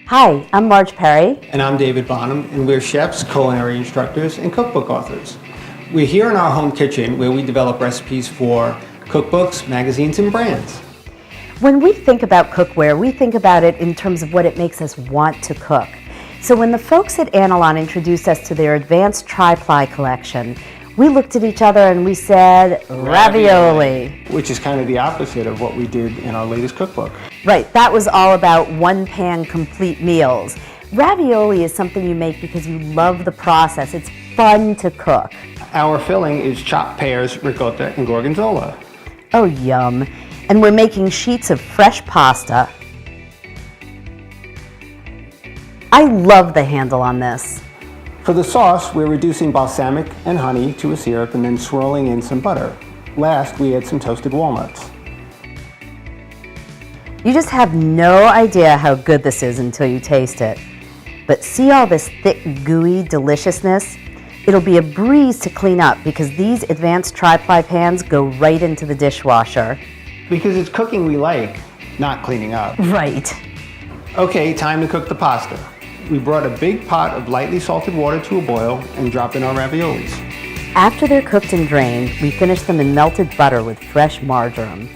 Hi, I'm Marge Perry. And I'm David Bonham, and we're chefs, culinary instructors, and cookbook authors. We're here in our home kitchen where we develop recipes for cookbooks, magazines, and brands. When we think about cookware, we think about it in terms of what it makes us want to cook. So when the folks at Anolon introduced us to their advanced Tri-Ply collection, we looked at each other and we said, ravioli. Which is kind of the opposite of what we did in our latest cookbook. Right, that was all about one-pan complete meals. Ravioli is something you make because you love the process. It's fun to cook. Our filling is chopped pears, ricotta, and gorgonzola. Oh, yum. And we're making sheets of fresh pasta. I love the handle on this. For the sauce, we're reducing balsamic and honey to a syrup and then swirling in some butter. Last, we add some toasted walnuts. You just have no idea how good this is until you taste it. But see all this thick, gooey deliciousness? It'll be a breeze to clean up because these advanced Tri-Ply pans go right into the dishwasher. Because it's cooking we like, not cleaning up. Right. Okay, time to cook the pasta. We brought a big pot of lightly salted water to a boil and drop in our raviolis. After they're cooked and drained, we finish them in melted butter with fresh marjoram.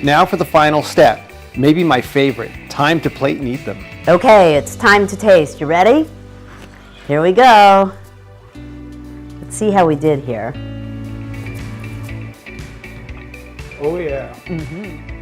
Now for the final step, maybe my favorite, time to plate and eat them. Okay, it's time to taste. You ready? Here we go. Let's see how we did here. Oh yeah. Mm-hmm.